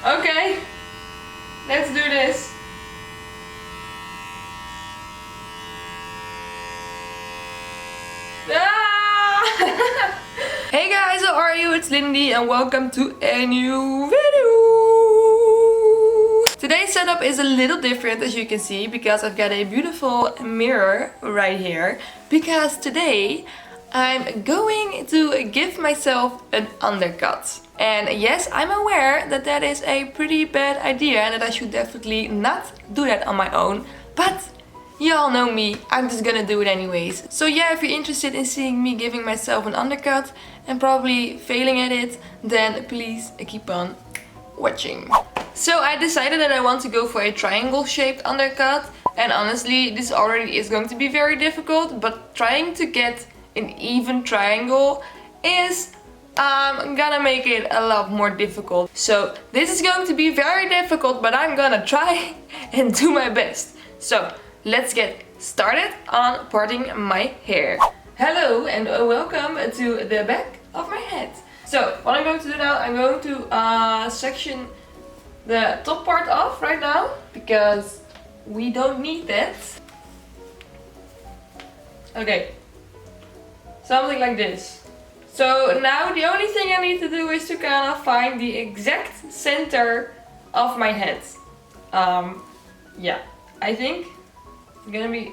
Okay, let's do this. Ah! Hey guys, how are you? It's Lindy and welcome to a new video. Today's setup is a little different, as you can see, because I've got a beautiful mirror right here. Because today I'm going to give myself an undercut. And yes, I'm aware that that is a pretty bad idea and that I should definitely not do that on my own. But you all know me, I'm just gonna do it anyways. So yeah, if you're interested in seeing me giving myself an undercut and probably failing at it, then please keep on watching. So I decided that I want to go for a triangle shaped undercut, and honestly this already is going to be very difficult, but trying to get an even triangle is gonna make it a lot more difficult. So this is going to be very difficult, but I'm gonna try and do my best. So let's get started on parting my hair. Hello and welcome to the back of my head. So what I'm going to do now, I'm going to section the top part off right now because we don't need that. Okay, something like this. So now the only thing I need to do is to kind of find the exact center of my head. Yeah, I think it's gonna be,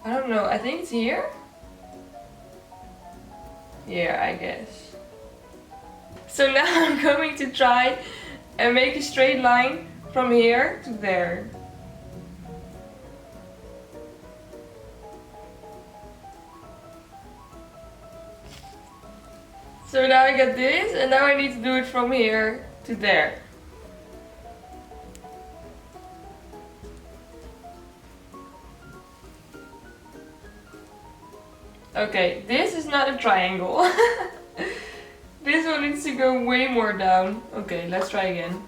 I don't know, I think it's here. Yeah, I guess. So now I'm going to try and make a straight line from here to there. So now I got this, and now I need to do it from here to there. Okay, this is not a triangle. This one needs to go way more down. Okay, let's try again.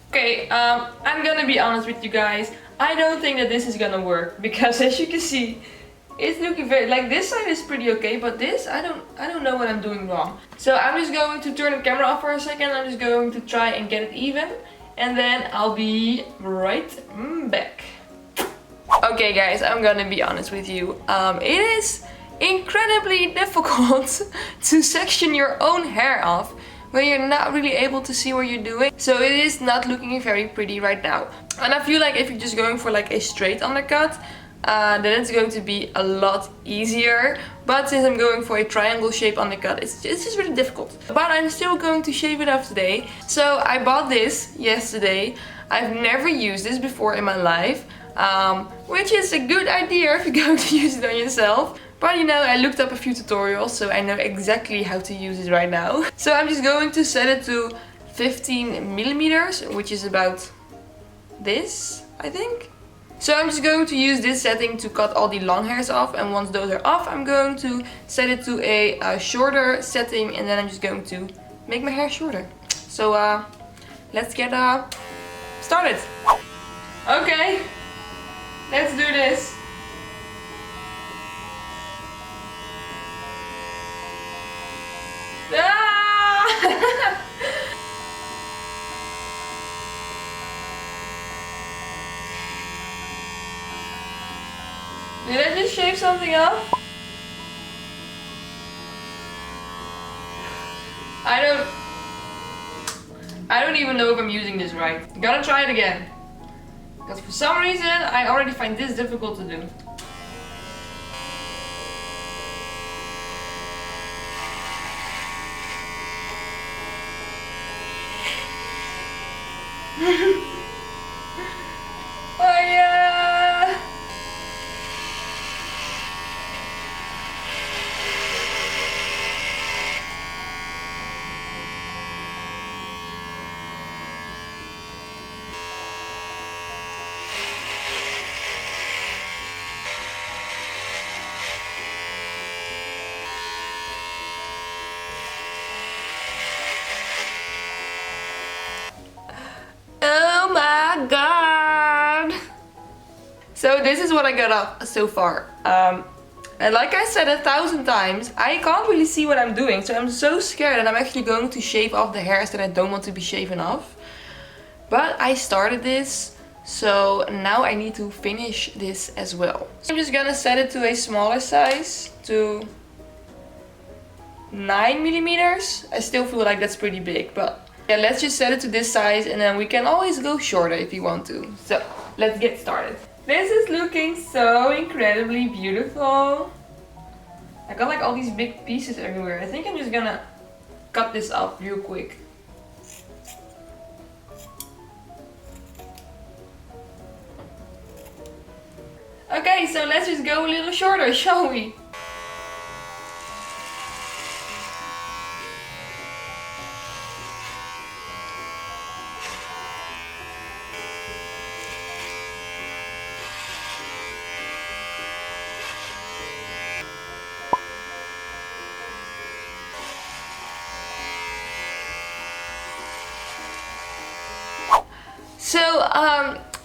Okay, I'm gonna be honest with you guys. I don't think that this is gonna work because, as you can see, it's looking very, like, this side is pretty okay, but this, I don't know what I'm doing wrong. So I'm just going to turn the camera off for a second. I'm just going to try and get it even, and then I'll be right back. Okay guys, I'm gonna be honest with you. It is incredibly difficult to section your own hair off when you're not really able to see what you're doing. So it is not looking very pretty right now. And I feel like if you're just going for like a straight undercut, then it's going to be a lot easier. But since I'm going for a triangle shape undercut, it's just really difficult. But I'm still going to shave it off today. So I bought this yesterday. I've never used this before in my life, which is a good idea if you're going to use it on yourself. But you know, I looked up a few tutorials, so I know exactly how to use it right now. So I'm just going to set it to 15 millimeters, which is about this, I think. So I'm just going to use this setting to cut all the long hairs off, and once those are off, I'm going to set it to a shorter setting, and then I'm just going to make my hair shorter. So let's get started. Okay, let's do this. Ah! Did I just shave something off? I don't even know if I'm using this right. Gotta try it again. Because for some reason I already find this difficult to do. Oh yeah! this is what I got up so far. And like I said 1,000 times, I can't really see what I'm doing. So I'm so scared that I'm actually going to shave off the hairs that I don't want to be shaven off. But I started this, so now I need to finish this as well. So I'm just gonna set it to a smaller size, to 9mm. I still feel like that's pretty big, but yeah, let's just set it to this size and then we can always go shorter if you want to. So let's get started. This is looking so incredibly beautiful. I got like all these big pieces everywhere. I think I'm just gonna cut this up real quick. Okay, so let's just go a little shorter, shall we? So,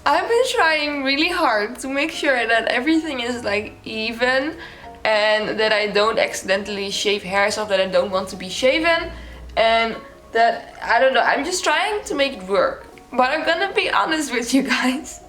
I've been trying really hard to make sure that everything is like even and that I don't accidentally shave hairs off that I don't want to be shaven, and that, I don't know, I'm just trying to make it work. But I'm gonna be honest with you guys,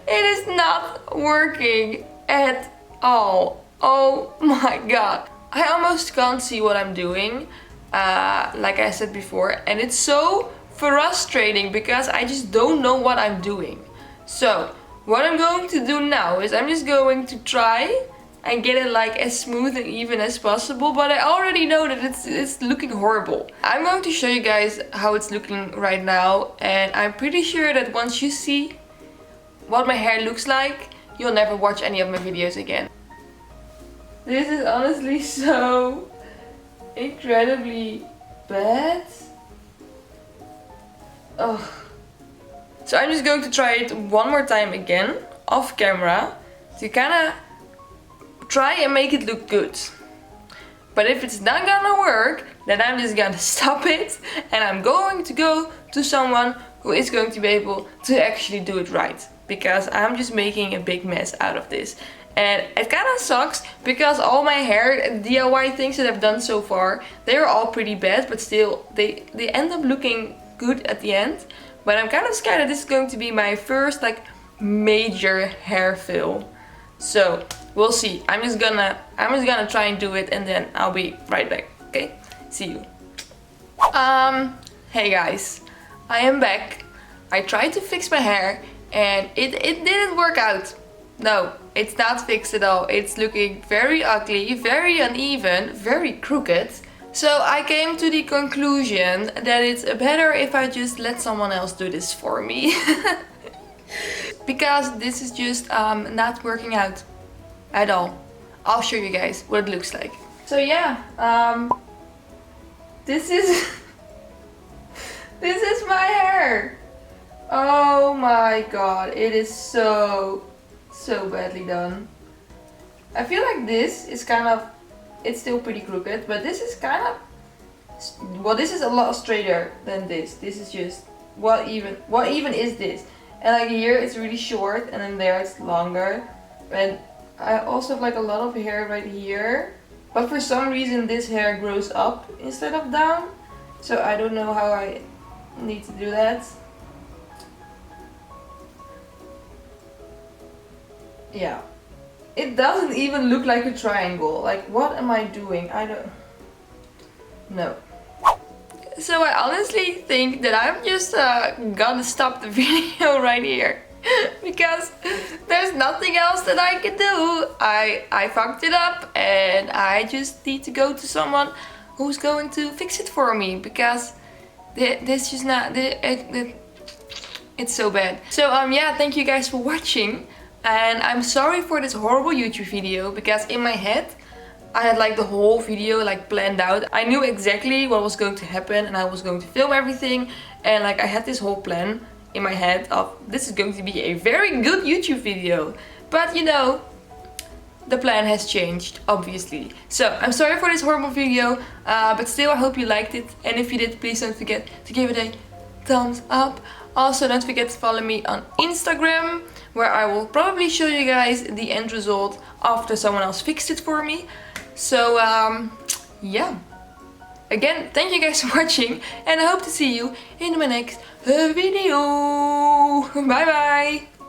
it is not working at all. Oh my god. I almost can't see what I'm doing, like I said before, and it's so frustrating because I just don't know what I'm doing. So what I'm going to do now is I'm just going to try and get it like as smooth and even as possible, but I already know that it's looking horrible. I'm going to show you guys how it's looking right now, and I'm pretty sure that once you see what my hair looks like, you'll never watch any of my videos again. This is honestly so incredibly bad. Oh. So I'm just going to try it one more time again, off camera, to kind of try and make it look good. But if it's not gonna work, then I'm just gonna stop it and I'm going to go to someone who is going to be able to actually do it right. Because I'm just making a big mess out of this. And it kind of sucks because all my hair DIY things that I've done so far, they're all pretty bad, but still they end up looking good at the end. But I'm kind of scared that this is going to be my first like major hair fill. So we'll see. I'm just gonna try and do it and then I'll be right back. Okay? See you. Hey guys. I am back. I tried to fix my hair and it didn't work out. No, it's not fixed at all. It's looking very ugly, very uneven, very crooked. So I came to the conclusion that it's better if I just let someone else do this for me. Because this is just not working out at all. I'll show you guys what it looks like. So yeah, this is this is my hair. Oh my god, it is so badly done. I feel like this is kind of, it's still pretty crooked, but this is kind of, well, this is a lot straighter than this. This is just, what even is this? And like here it's really short and then there it's longer. And I also have like a lot of hair right here, but for some reason this hair grows up instead of down. So I don't know how I need to do that. Yeah. It doesn't even look like a triangle. Like, what am I doing? I don't know. So I honestly think that I'm just gonna stop the video right here. Because there's nothing else that I can do. I fucked it up and I just need to go to someone who's going to fix it for me. Because this just not... it's so bad. So yeah, thank you guys for watching. And I'm sorry for this horrible YouTube video, because in my head I had like the whole video like planned out. I knew exactly what was going to happen and I was going to film everything, and like I had this whole plan in my head of this is going to be a very good YouTube video. But you know, the plan has changed, obviously. So I'm sorry for this horrible video, but still I hope you liked it, and if you did, please don't forget to give it a thumbs up. Also, don't forget to follow me on Instagram, where I will probably show you guys the end result after someone else fixed it for me. So yeah. Again, thank you guys for watching, and I hope to see you in my next video. Bye bye!